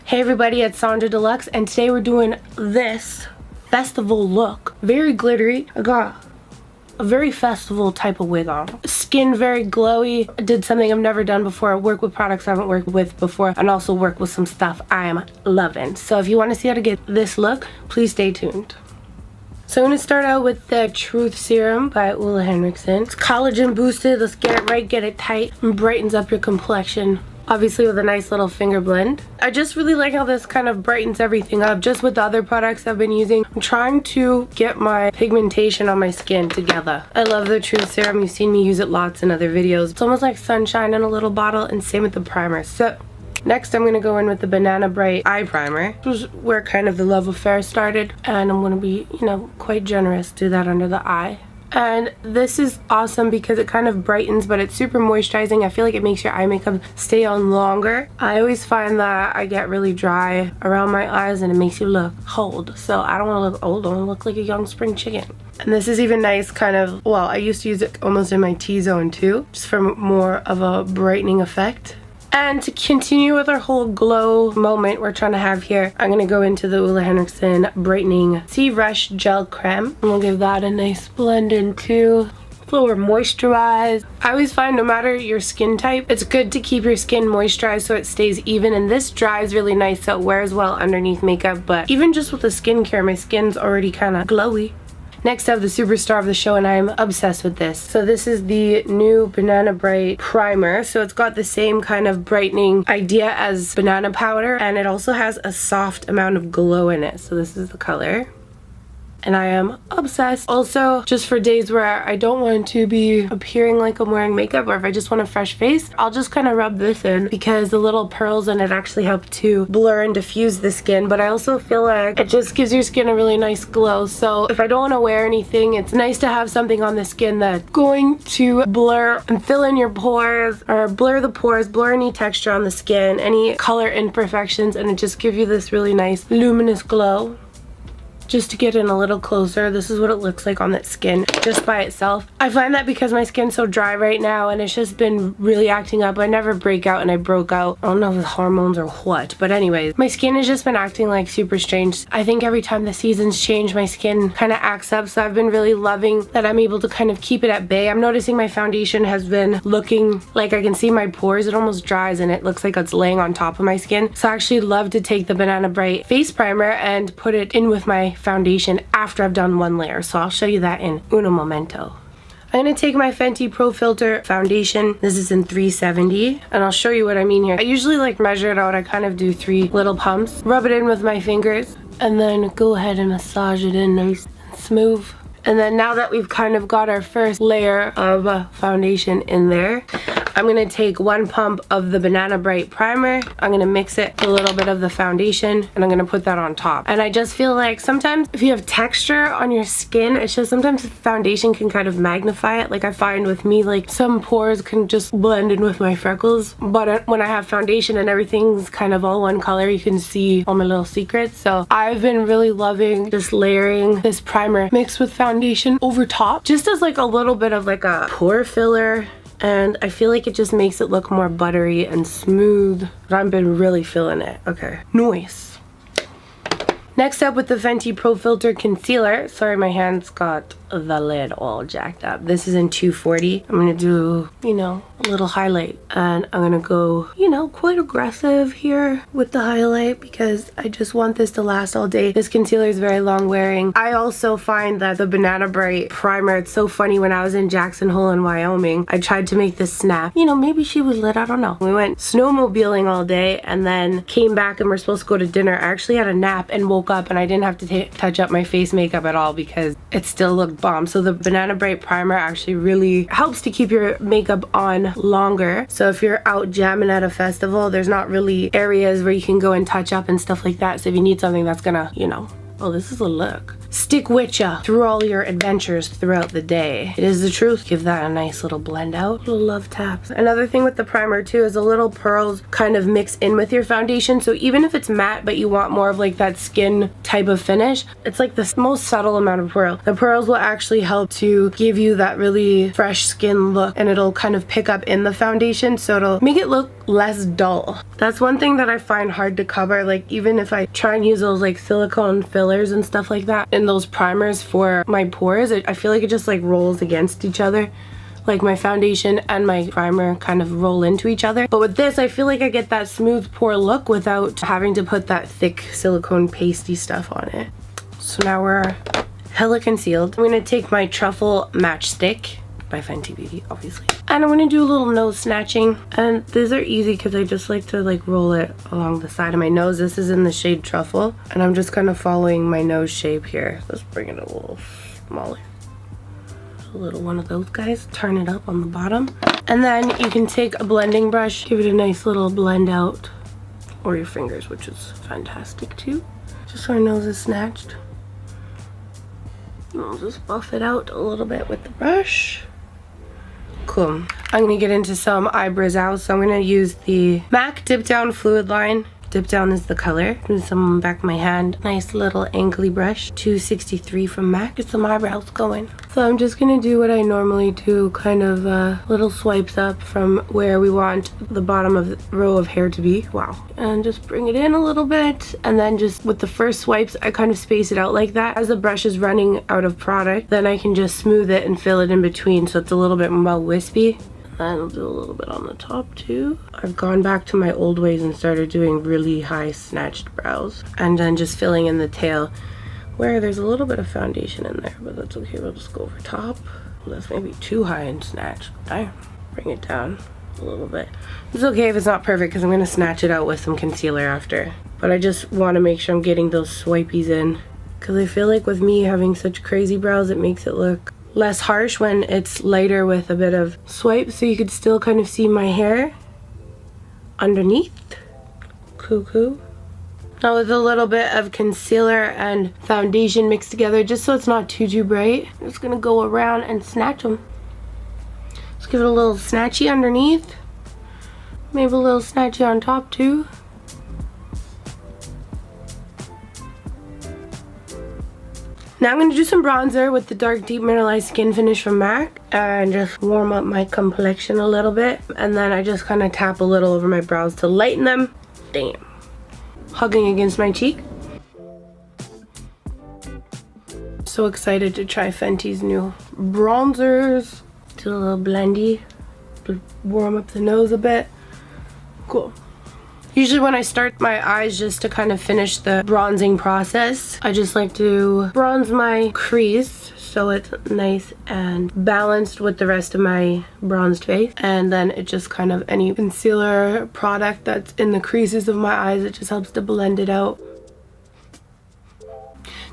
Hey everybody, it's Sonjdradeluxe, and today we're doing this festival look. Very glittery. I got a very festival type of wig on. Skin very glowy. I did something I've never done before. I work with products I haven't worked with before, and also work with some stuff I am loving. So if you want to see how to get this look, please stay tuned. So I'm going to start out with the Truth Serum by Ole Henriksen. It's collagen boosted. Let's get it right, get it tight, and brightens up your complexion. Obviously with a nice little finger blend. I just really like how this kind of brightens everything up. Just with the other products I've been using, I'm trying to get my pigmentation on my skin together. I love the Truth Serum. You've seen me use it lots in other videos. It's almost like sunshine in a little bottle, and same with the primer. So next I'm going to go in with the Banana Bright Eye Primer. This was where kind of the love affair started, and I'm going to be, quite generous. Do that under the eye. And this is awesome because it kind of brightens, but it's super moisturizing. I feel like it makes your eye makeup stay on longer. I always find that I get really dry around my eyes and it makes you look old. So I don't want to look old, I want to look like a young spring chicken. And this is even nice kind of, well, I used to use it almost in my T-zone too, just for more of a brightening effect. And to continue with our whole glow moment we're trying to have here, I'm going to go into the Ole Henriksen Brightening Sea Rush Gel Creme. And we'll give that a nice blend in too. Lower moisturize. I always find no matter your skin type, it's good to keep your skin moisturized so it stays even. And this dries really nice so it wears well underneath makeup. But even just with the skincare, my skin's already kind of glowy. Next I have the superstar of the show, and I'm obsessed with this. So this is the new Banana Bright Primer. So it's got the same kind of brightening idea as banana powder, and it also has a soft amount of glow in it. So this is the color. And I am obsessed. Also, just for days where I don't want to be appearing like I'm wearing makeup, or if I just want a fresh face, I'll just kind of rub this in because the little pearls in it actually help to blur and diffuse the skin. But I also feel like it just gives your skin a really nice glow. So if I don't want to wear anything, it's nice to have something on the skin that's going to blur and fill in your pores, or blur the pores, blur any texture on the skin, any color imperfections, and it just gives you this really nice luminous glow. Just to get in a little closer, this is what it looks like on that skin just by itself. I find that because my skin's so dry right now and it's just been really acting up. I never break out, and I broke out. I don't know if it's hormones or what, but anyways, my skin has just been acting like super strange. I think every time the seasons change, my skin kind of acts up, so I've been really loving that I'm able to kind of keep it at bay. I'm noticing my foundation has been looking like I can see my pores. It almost dries and it looks like it's laying on top of my skin. So I actually love to take the Banana Bright face primer and put it in with my foundation after I've done one layer. So I'll show you that in uno momento. I'm going to take my Fenty profltr foundation. This is in 370, and I'll show you what I mean here. I usually measure it out. I kind of do 3 little pumps, rub it in with my fingers, and then go ahead and massage it in nice and smooth. And then now that we've kind of got our first layer of foundation in there, I'm going to take 1 pump of the Banana Bright Primer. I'm going to mix it with a little bit of the foundation, and I'm going to put that on top. And I just feel like sometimes if you have texture on your skin, it's just sometimes the foundation can kind of magnify it. Like I find with me, some pores can just blend in with my freckles. But when I have foundation and everything's kind of all one color, you can see all my little secrets. So I've been really loving just layering this primer mixed with foundation over top, just as a little bit of a pore filler. And I feel like it just makes it look more buttery and smooth. But I've been really feeling it. Okay, nice. Next up with the Fenty profltr Concealer. Sorry, my hands got the lid all jacked up. This is in 240. I'm gonna do, a little highlight. And I'm gonna go, quite aggressive here with the highlight because I just want this to last all day. This concealer is very long wearing. I also find that the Banana Bright Primer, it's so funny, when I was in Jackson Hole in Wyoming, I tried to make this snap. Maybe she was lit, I don't know. We went snowmobiling all day and then came back and we're supposed to go to dinner. I actually had a nap and woke up, and I didn't have to touch up my face makeup at all because it still looked bomb. So the Banana Bright Primer actually really helps to keep your makeup on longer. So if you're out jamming at a festival, there's not really areas where you can go and touch up and stuff like that. So if you need something that's gonna, oh, this is a look, stick with ya through all your adventures throughout the day. It is the truth. Give that a nice little blend out. Little love taps. Another thing with the primer too is the little pearls kind of mix in with your foundation. So even if it's matte but you want more of that skin type of finish, it's the most subtle amount of pearl. The pearls will actually help to give you that really fresh skin look, and it'll kind of pick up in the foundation, so it'll make it look less dull. That's one thing that I find hard to cover, like even if I try and use those like silicone fillers and stuff like that in those primers for my pores, I feel like it just like rolls against each other. Like my foundation and my primer kind of roll into each other. But with this, I feel like I get that smooth pore look without having to put that thick silicone pasty stuff on it. So now we're hella concealed. I'm gonna take my Truffle Matchstick by Fenty Beauty, obviously. And I'm gonna do a little nose snatching. And these are easy because I just like to like roll it along the side of my nose. This is in the shade Truffle. And I'm just kind of following my nose shape here. Let's bring it a little smaller. A little one of those guys. Turn it up on the bottom. And then you can take a blending brush, give it a nice little blend out. Or your fingers, which is fantastic too. Just so our nose is snatched. And I'll just buff it out a little bit with the brush. Cool. I'm gonna get into some eyebrows out, so I'm gonna use the MAC Dipdown Fluidline. Dipdown is the color. Do some on the back of my hand. Nice little angly brush. 263 from MAC. Get some eyebrows going. So I'm just gonna do what I normally do, kind of little swipes up from where we want the bottom of the row of hair to be. Wow. And just bring it in a little bit. And then just with the first swipes, I kind of space it out like that. As the brush is running out of product, then I can just smooth it and fill it in between so it's a little bit more wispy. And I'll do a little bit on the top too. I've gone back to my old ways and started doing really high snatched brows. And then just filling in the tail where there's a little bit of foundation in there, but that's okay. We'll just go over top. That's maybe too high and snatched. Bring it down a little bit. It's okay if it's not perfect because I'm gonna snatch it out with some concealer after. But I just wanna make sure I'm getting those swipies in, because I feel like with me having such crazy brows, it makes it look less harsh when it's lighter with a bit of swipe, so you could still kind of see my hair underneath. Cuckoo. Now with a little bit of concealer and foundation mixed together, just so it's not too bright, I'm just gonna go around and snatch them. Just give it a little snatchy underneath. Maybe a little snatchy on top too. Now I'm going to do some bronzer with the Dark Deep Mineralized Skin Finish from MAC and just warm up my complexion a little bit. And then I just kind of tap a little over my brows to lighten them. Damn. Hugging against my cheek. So excited to try Fenty's new bronzers. Do a little blendy. Warm up the nose a bit. Cool. Usually when I start my eyes just to kind of finish the bronzing process, I just like to bronze my crease so it's nice and balanced with the rest of my bronzed face. And then it just kind of, any concealer product that's in the creases of my eyes, it just helps to blend it out.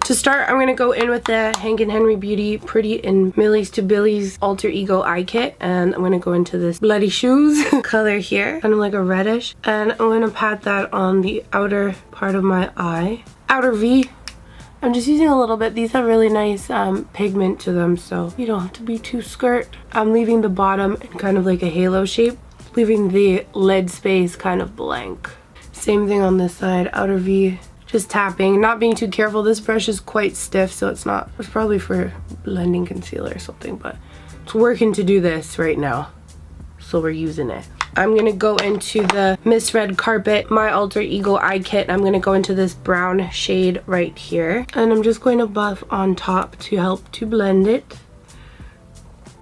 To start, I'm going to go in with the Hank & Henry Beauty Pretty in Millies to Billies Alter Ego Eye Kit. And I'm going to go into this Bloody Shoes color here, kind of like a reddish. And I'm going to pat that on the outer part of my eye. Outer V. I'm just using a little bit. These have really nice pigment to them, so you don't have to be too skirt. I'm leaving the bottom in kind of like a halo shape, leaving the lid space kind of blank. Same thing on this side, outer V. Just tapping, not being too careful. This brush is quite stiff, so it's probably for blending concealer or something, but it's working to do this right now, so we're using it. I'm gonna go into the Miss Red Carpet My Alter Ego Eye Kit. I'm gonna go into this brown shade right here, and I'm just going to buff on top to help to blend it.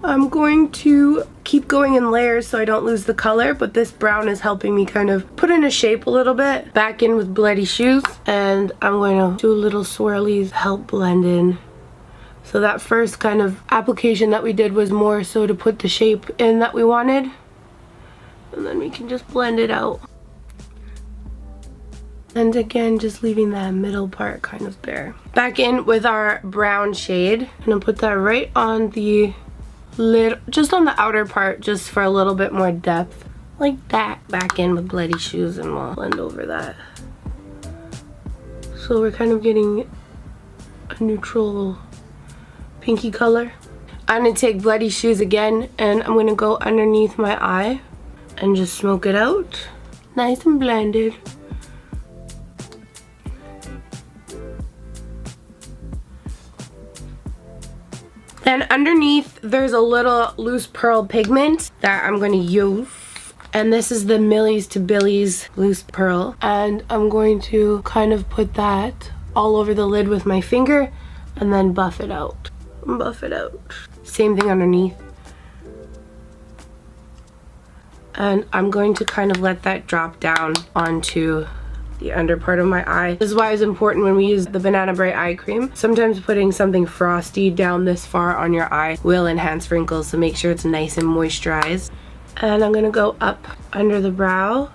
I'm going to keep going in layers so I don't lose the color, but this brown is helping me kind of put in a shape a little bit. Back in with Bloody Shoes, and I'm going to do little swirlies, help blend in. So that first kind of application that we did was more so to put the shape in that we wanted. And then we can just blend it out. And again, just leaving that middle part kind of bare. Back in with our brown shade. I'm gonna put that right on the lid, just on the outer part, just for a little bit more depth, like that. Back in with Bloody Shoes, and we'll blend over that. So we're kind of getting a neutral pinky color. I'm gonna take Bloody Shoes again, and I'm gonna go underneath my eye and just smoke it out, nice and blended. Then underneath, there's a little loose pearl pigment that I'm going to use. And this is the Millies to Billies Loose Pearl. And I'm going to kind of put that all over the lid with my finger and then buff it out. Buff it out. Same thing underneath. And I'm going to kind of let that drop down onto the under part of my eye. This is why it's important when we use the Banana Bright eye cream. Sometimes putting something frosty down this far on your eye will enhance wrinkles, so make sure it's nice and moisturized. And I'm gonna go up under the brow.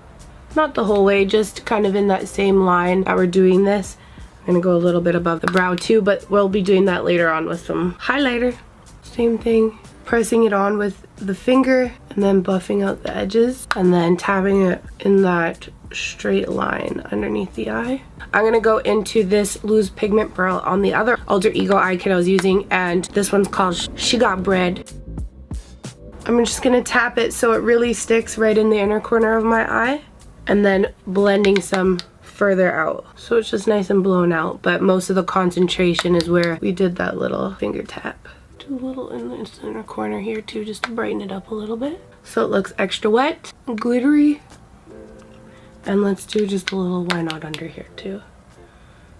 Not the whole way, just kind of in that same line that we're doing this. I'm gonna go a little bit above the brow too, but we'll be doing that later on with some highlighter. Same thing, pressing it on with the finger and then buffing out the edges and then tapping it in that straight line underneath the eye. I'm gonna go into this loose pigment pearl on the other alter ego eye kit I was using, and this one's called She Got Bread. I'm just gonna tap it so it really sticks right in the inner corner of my eye, and then blending some further out so it's just nice and blown out, but most of the concentration is where we did that little finger tap. Do a little in the center corner here too, just to brighten it up a little bit so it looks extra wet and glittery. And let's do just a little why not under here too.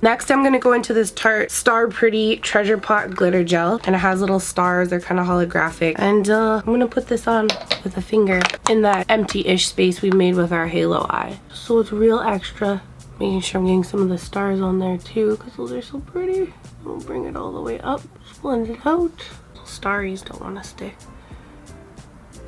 Next, I'm gonna go into this Tarte Star Pretty Treasure Pot Glitter Gel, and it has little stars. They're kind of holographic. And I'm gonna put this on with a finger in that empty-ish space we made with our halo eye. So it's real extra. Making sure I'm getting some of the stars on there too, because those are so pretty. We'll bring it all the way up, just blend it out. Starries don't want to stick.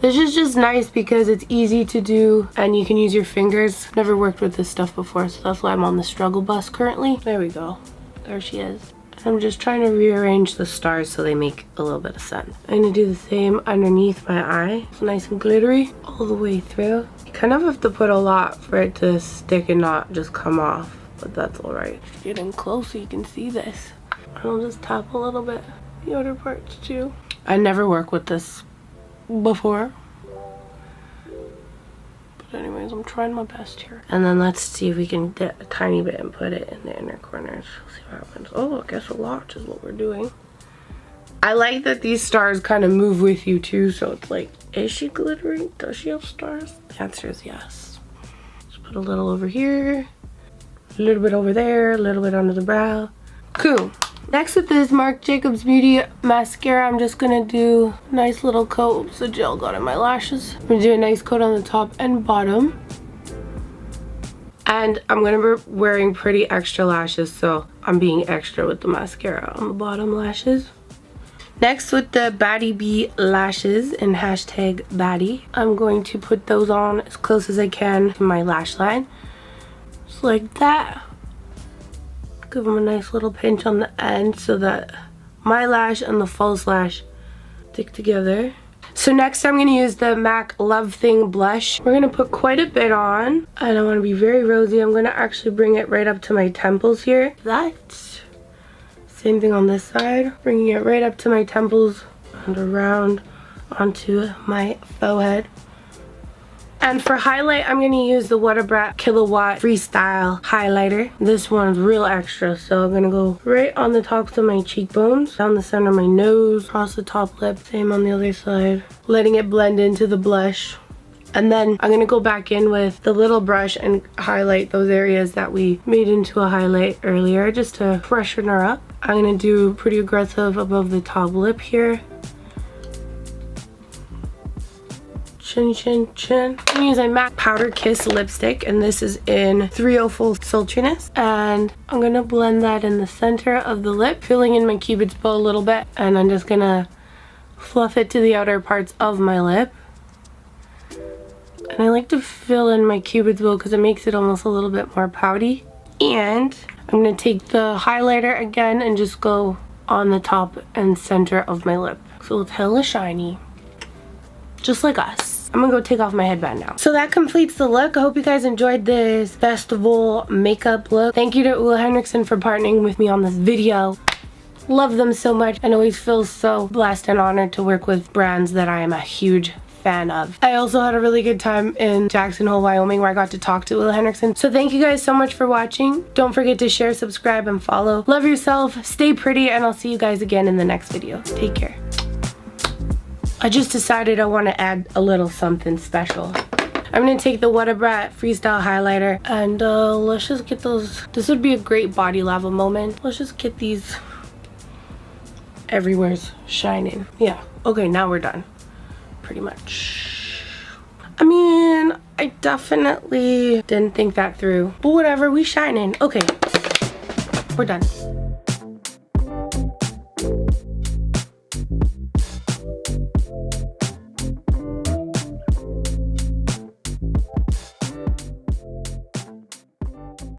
This is just nice because it's easy to do and you can use your fingers. Never worked with this stuff before, so that's why I'm on the struggle bus currently. There we go. There she is. I'm just trying to rearrange the stars so they make a little bit of sense. I'm going to do the same underneath my eye. It's nice and glittery all the way through. You kind of have to put a lot for it to stick and not just come off, but that's alright. Getting close so you can see this. I'll just tap a little bit the outer parts too. I never worked with this before, but anyways, I'm trying my best here. And then let's see if we can get a tiny bit and put it in the inner corners. See what happens. Oh, I guess a lot is what we're doing. I like that these stars kind of move with you too, so it's like, is she glittering? Does she have stars? The answer is yes. Just put a little over here, a little bit over there, a little bit under the brow. Cool. Next with this Marc Jacobs Beauty mascara, I'm just gonna do a nice little coat. Oops, the gel got in my lashes. I'm gonna do a nice coat on the top and bottom. And I'm gonna be wearing pretty extra lashes, so I'm being extra with the mascara on the bottom lashes. Next with the Baddie B lashes and hashtag Baddie, I'm going to put those on as close as I can to my lash line. Just like that. Give them a nice little pinch on the end so that my lash and the false lash stick together. So next I'm going to use the MAC Love Thing blush. We're going to put quite a bit on, and I want to be very rosy. I'm going to actually bring it right up to my temples here. That. Same thing on this side. Bringing it right up to my temples and around onto my forehead. And for highlight, I'm going to use the wattabrat Killawatt Freestyle highlighter. This one's real extra, so I'm going to go right on the tops of my cheekbones, down the center of my nose, across the top lip, same on the other side. Letting it blend into the blush. And then I'm going to go back in with the little brush and highlight those areas that we made into a highlight earlier, just to freshen her up. I'm going to do pretty aggressive above the top lip here. Chin, chin, chin. I'm using MAC Powder Kiss lipstick, and this is in 304 Sultriness. And I'm gonna blend that in the center of the lip, filling in my cupid's bow a little bit, and I'm just gonna fluff it to the outer parts of my lip. And I like to fill in my cupid's bow because it makes it almost a little bit more pouty. And I'm gonna take the highlighter again and just go on the top and center of my lip, so it's hella shiny, just like us. I'm gonna go take off my headband now. So that completes the look. I hope you guys enjoyed this festival makeup look. Thank you to Ole Henriksen for partnering with me on this video. Love them so much, and always feel so blessed and honored to work with brands that I am a huge fan of. I also had a really good time in Jackson Hole, Wyoming, where I got to talk to Ole Henriksen. So thank you guys so much for watching. Don't forget to share, subscribe, and follow. Love yourself, stay pretty, and I'll see you guys again in the next video. Take care. I just decided I want to add a little something special. I'm gonna take the wattabrat freestyle highlighter and let's just get those. This would be a great body lava moment. Let's just get these everywhere's shining. Yeah, okay, now we're done pretty much. I mean, I definitely didn't think that through, but whatever, we shining. Okay, we're done.